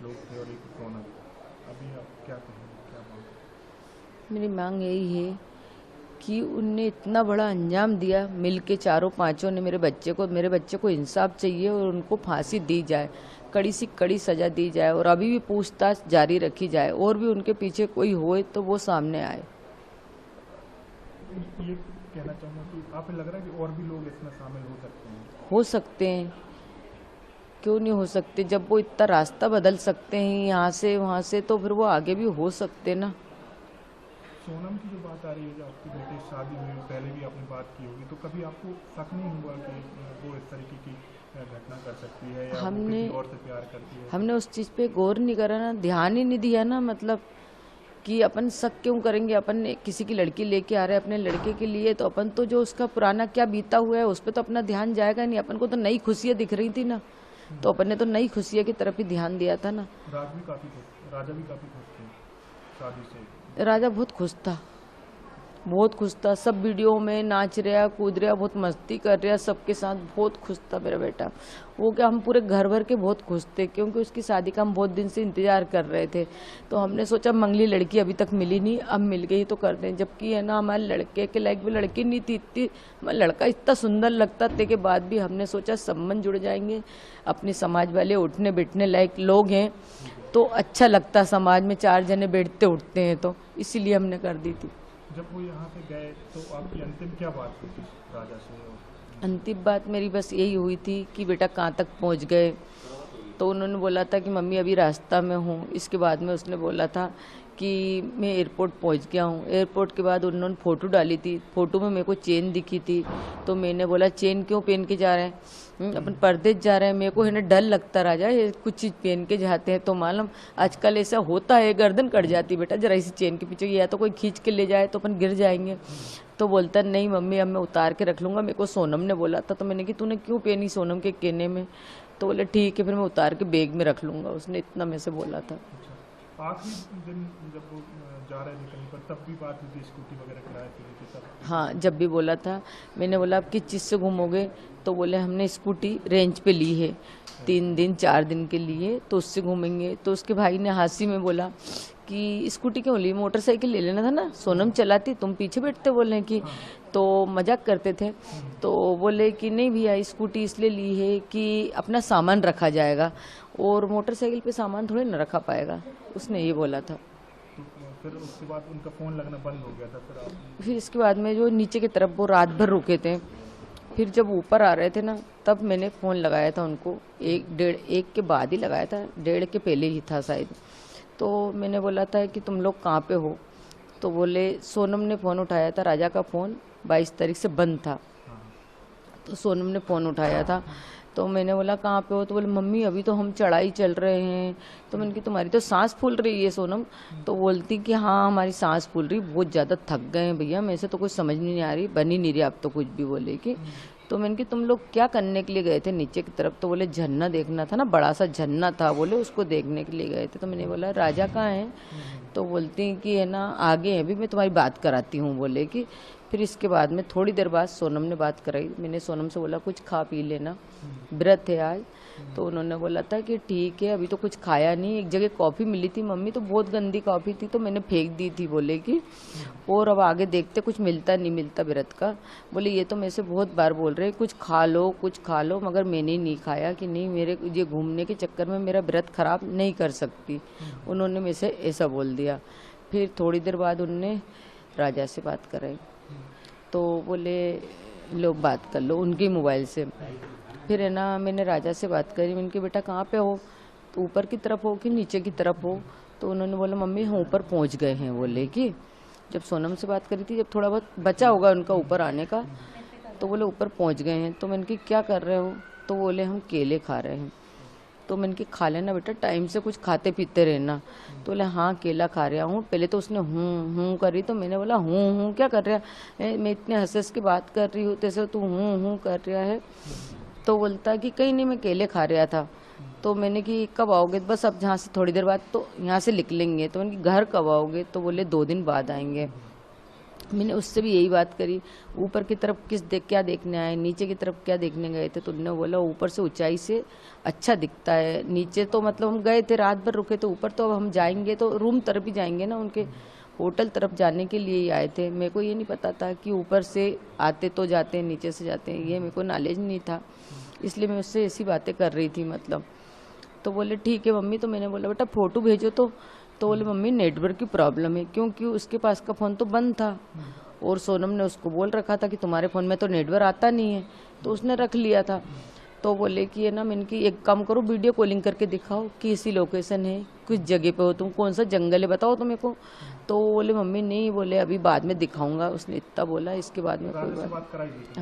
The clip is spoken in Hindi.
लोग थे और एक सोनम। अभी आप क्या कहेंगे, क्या मांग? मेरी मांग यही है कि उनने इतना बड़ा अंजाम दिया, मिल के चारों पांचों ने मेरे बच्चे को इंसाफ चाहिए और उनको फांसी दी जाए, कड़ी से कड़ी सजा दी जाए और अभी भी पूछताछ जारी रखी जाए और भी उनके पीछे कोई होए तो वो सामने आए। ये कहना चाहूँगा कि आपको लग रहा है कि और भी लोग इसमें शामिल हो सकते हैं? हो सकते हैं, क्यों नहीं हो सकते? जब वो इतना रास्ता बदल सकते हैं यहाँ से वहाँ से, तो फिर वो आगे भी हो सकते ना। सोनम की जो बात आ रही है, जो आपकी बेटे की शादी हुई, पहले भी आपने बात की होगी, तो कभी आपको शक नहीं हुआ कि वो इस तरीके की घटना कर सकती है या वो हमने किसी और से प्यार करती है? हमने उस चीज़ पे गौर नहीं करा ना, ध्यान ही नहीं दिया ना। मतलब कि अपन शक क्यों करेंगे? अपन ने किसी की लड़की लेके आ रहे हैं अपने लड़के के लिए, तो अपन तो जो उसका पुराना क्या बीता हुआ है उस पर तो अपना ध्यान जाएगा नहीं। अपन को तो नई खुशियाँ दिख रही थी ना, तो अपन ने तो नई खुशियाँ की तरफ ही ध्यान दिया था ना। राजा भी काफ़ी खुश थे शादी से। राजा बहुत खुश था, बहुत खुश था। सब वीडियो में नाच रहा, कूद रहा, बहुत मस्ती कर रहा सबके साथ, बहुत खुश था मेरा बेटा। वो क्या, हम पूरे घर भर के बहुत खुश थे क्योंकि उसकी शादी का हम बहुत दिन से इंतजार कर रहे थे। तो हमने सोचा मंगली लड़की अभी तक मिली नहीं, अब मिल गई तो कर दें। जबकि है ना, हमारे लड़के के लायक भी लड़की नहीं थी इतनी, लड़का इतना सुंदर लगता थे के बाद भी हमने सोचा संबंध जुड़ जाएंगे, अपने समाज वाले उठने बैठने लायक लोग हैं तो अच्छा लगता समाज में, 4 जने बैठते उठते हैं, तो इसीलिए हमने कर दी थी। जब वो यहाँ से गए तो आपकी अंतिम क्या बात हुई थी राजा से? अंतिम बात मेरी बस यही हुई थी कि बेटा कहाँ तक पहुँच गए। तो उन्होंने बोला था कि मम्मी अभी रास्ता में हूँ। इसके बाद में उसने बोला था कि मैं एयरपोर्ट पहुँच गया हूँ। एयरपोर्ट के बाद उन्होंने फ़ोटो डाली थी, फ़ोटो में मेरे को चेन दिखी थी। तो मैंने बोला चेन क्यों पहन के जा रहे हैं? अपन परदेश जा रहे हैं, मेरे को है ना डर लगता राजा, ये कुछ चीज़ पहन के जाते हैं तो मालूम आजकल ऐसा होता है, गर्दन कट जाती बेटा जरा इसी चेन के पीछे, या तो कोई खींच के ले जाए तो अपन गिर जाएंगे। तो बोलता नहीं मम्मी अब मैं उतार के रख लूँगा, मेरे को सोनम ने बोला था। तो मैंने कि तूने क्यों पहनी सोनम के कहने में? तो बोले ठीक है फिर मैं उतार के बैग में रख लूँगा, उसने इतना मेरे से बोला था। अच्छा, आखिरी दिन जब वो जा रहे थे कहीं पर, तब भी बात हुई थी स्कूटी वगैरह किराए पे ली थी तब? हाँ, जब भी बोला था। मैंने बोला आप किस चीज़ से घूमोगे? तो बोले हमने स्कूटी रेंज पे ली है 3 दिन 4 दिन के लिए, तो उससे घूमेंगे। तो उसके भाई ने हंसी में बोला कि स्कूटी क्यों ली, मोटरसाइकिल ले लेना था ना, सोनम चलाती तुम पीछे बैठते। बोले कि तो मजाक करते थे। तो बोले कि नहीं भैया स्कूटी इसलिए ली है कि अपना सामान रखा जाएगा और मोटरसाइकिल पे सामान थोड़ी ना रखा पाएगा, उसने ये बोला था। तो फिर उसके बाद उनका फ़ोन लगना बंद हो गया था, फिर आप? फिर इसके बाद में जो नीचे की तरफ वो रात भर रुके थे, फिर जब ऊपर आ रहे थे ना तब मैंने फ़ोन लगाया था उनको, 1 के बाद ही लगाया था, 1:30 के पहले ही था शायद। तो मैंने बोला था कि तुम लोग कहाँ पे हो? तो बोले सोनम ने फ़ोन उठाया था, राजा का फ़ोन 22 तारीख से बंद था। तो सोनम ने फ़ोन उठाया था। तो मैंने बोला कहाँ पे हो? तो बोले मम्मी अभी तो हम चढ़ाई चल रहे हैं। तो मैंने कहा तुम्हारी तो सांस फूल रही है सोनम। तो बोलती कि हाँ हमारी सांस फूल रही, बहुत ज़्यादा थक गए हैं भैया, मेरे से तो कुछ समझ नहीं आ रही, बन ही नहीं रही, अब तो कुछ भी बोले कि। तो मैंने कहा तुम लोग क्या करने के लिए गए थे नीचे की तरफ? तो बोले झरना देखना था ना, बड़ा सा झरना था, बोले उसको देखने के लिए गए थे। तो मैंने बोला राजा कहाँ है? तो बोलती कि है ना आगे है, अभी मैं तुम्हारी बात कराती हूँ, बोले कि। फिर इसके बाद में थोड़ी देर बाद सोनम ने बात कराई। मैंने सोनम से बोला कुछ खा पी लेना, व्रत है आज। तो उन्होंने बोला था कि ठीक है, अभी तो कुछ खाया नहीं। एक जगह कॉफ़ी मिली थी मम्मी, तो बहुत गंदी कॉफ़ी थी तो मैंने फेंक दी थी, बोले कि। और अब आगे देखते कुछ मिलता नहीं मिलता व्रत का। बोले ये तो मेरे से बहुत बार बोल रहे कुछ खा लो कुछ खा लो, मगर मैंने नहीं खाया कि नहीं मेरे ये घूमने के चक्कर में मेरा व्रत खराब नहीं कर सकती। उन्होंने मेरे से ऐसा बोल दिया। फिर थोड़ी देर बाद उनने राजा से बात कराई, तो बोले लोग बात कर लो उनके मोबाइल से। फिर है ना मैंने राजा से बात करी, मैंने कहा बेटा कहाँ पे हो? तो ऊपर की तरफ हो कि नीचे की तरफ हो? तो उन्होंने बोला मम्मी हम ऊपर पहुँच गए हैं, बोले कि। जब सोनम से बात करी थी, जब थोड़ा बहुत बचा होगा उनका ऊपर आने का, तो बोले ऊपर पहुँच गए हैं। तो मैंने कहा क्या कर रहे हो? तो बोले हम केले खा रहे हैं। तो मैंने कहा खा लेना बेटा, टाइम से कुछ खाते पीते रहना। तो बोले हाँ केला खा रहा हूँ। पहले तो उसने हूँ करी, तो मैंने बोला हूँ क्या कर रहा है, मैं इतने हंस हंस की बात कर रही हूँ तैसे तू हूँ कर रहा है। तो बोलता कि कहीं नहीं मैं केले खा रहा था। तो मैंने कि कब आओगे? बस अब जहाँ से थोड़ी देर बाद तो यहाँ से निकलेंगे। तो मैंने कि घर कब आओगे? तो बोले 2 दिन बाद आएंगे। मैंने उससे भी यही बात करी, ऊपर की तरफ क्या देखने आए, नीचे की तरफ क्या देखने गए थे। तो उन्होंने बोला ऊपर से ऊंचाई से अच्छा दिखता है, नीचे तो मतलब हम गए थे रात भर रुके, तो ऊपर तो अब हम जाएंगे तो रूम तरफ ही जाएंगे ना, उनके होटल तरफ जाने के लिए ही आए थे। मेरे को ये नहीं पता था कि ऊपर से आते तो जाते हैं, नीचे से जाते हैं, ये मेरे को नॉलेज नहीं था, इसलिए मैं उससे ऐसी बातें कर रही थी मतलब। तो बोले ठीक है मम्मी। तो मैंने बोला बेटा फोटो भेजो। तो बोले मम्मी नेटवर्क की प्रॉब्लम है, क्योंकि उसके पास का फ़ोन तो बंद था और सोनम ने उसको बोल रखा था कि तुम्हारे फ़ोन में तो नेटवर्क आता नहीं है, तो उसने रख लिया था। तो बोले कि है ना, मैंने कि एक काम करो वीडियो कॉलिंग करके दिखाओ कि ऐसी लोकेशन है, किस जगह पे हो तुम, कौन सा जंगल है बताओ तो मेरे को। तो बोले मम्मी नहीं, बोले अभी बाद में दिखाऊंगा, उसने इतना बोला, इसके बाद में कोई बात।